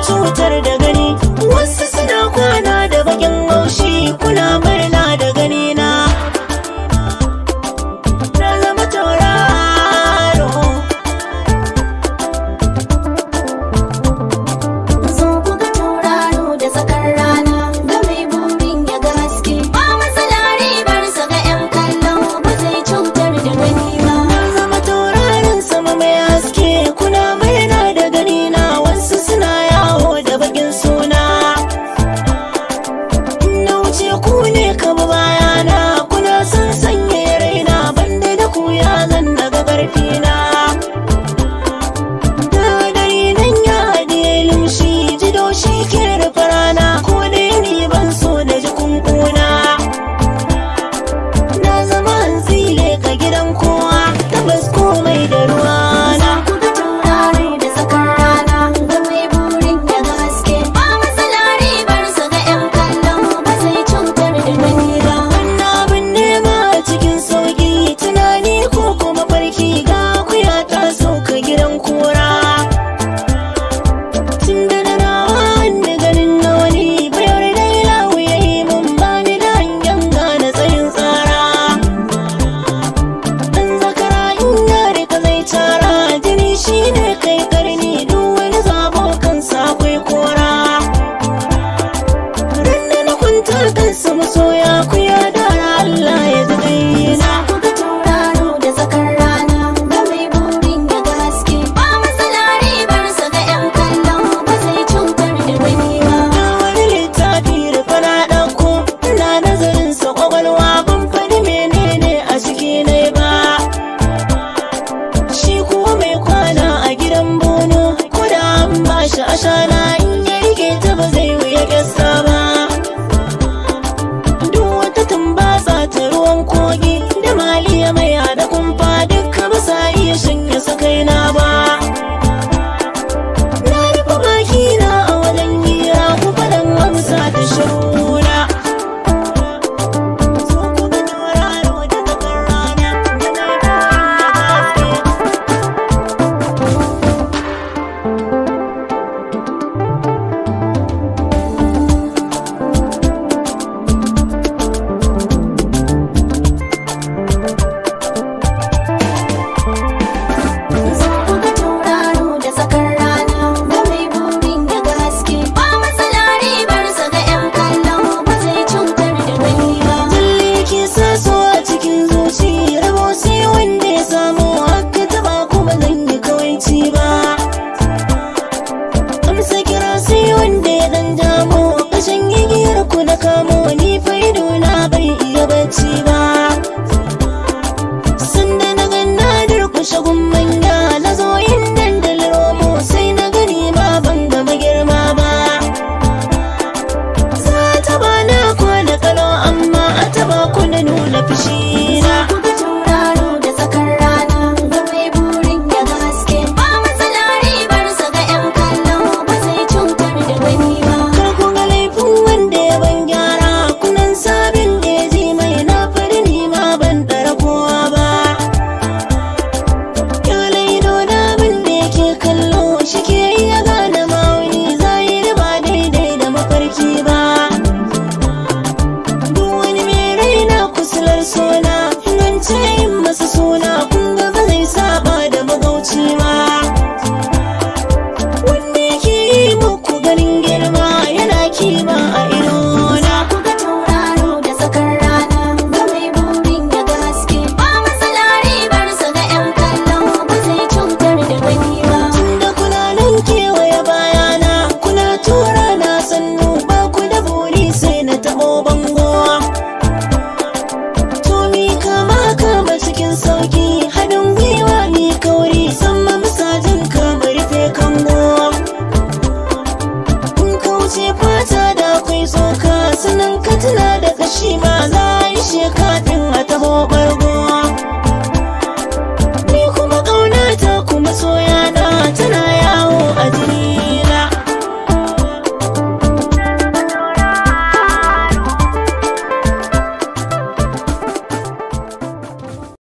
cutar da gani. Wasu suna kwana da bakin haushi, kuna murna da gani na. Na zama tauraro. Zo ku ga tauraro da tsakar rana, ga mai burin ya ga haske. Ba matsala ribarsa ga 'yan kallo, ba zai cutar da gani ba. Na zama tauraron sama mai haske, kuna murna da gani na. Wasu suna yawo da bakin suna. Na wuce ku ne kaba bayana, kuna son sanya raina, banda da ku ya zan daga ƙarfi na. Da dare nan ya haɗiye lumshi, jido shi ke rufe rana, ko dai ni ban so da ji kunkuna. Na zama hantsi leka gidan kowa, tabbas komai da ruwana. Ku ga tauraro da tsakar rana, ga mai burin ya ga haske. Ba matsala ribarsa ga 'yan kallo, ba zai cutar da gani ba. Wannan abin nema a cikin sauƙi, tunani ko kuma farki, ga akuya ta sauka gidan kura. Tun da na rawa hannu ganin na wani, bayar da ilahu ya yi mun, bani da hangen gane tsayin tsara. Ɗan zakara in ya rika zai tara, jini shi ne kai karni, duk wani zabo kansa akwai kora. Randa na kwanta kansa masoya, ku ya dara Allah ya ji gaina. Ku ga tauraro da tsakar rana, ga mai burin ya ga haske. Ba matsala ribarsa ga 'yan kallo, ba zai cutar da gani ba. Na wani littafi rufe na ɗauko, ina nazarin sa ƙwaƙwalwa, ban faɗi menene a ciki ne ba. Shi kuwa mai kwana a gidan bono, ko da an bashi ashana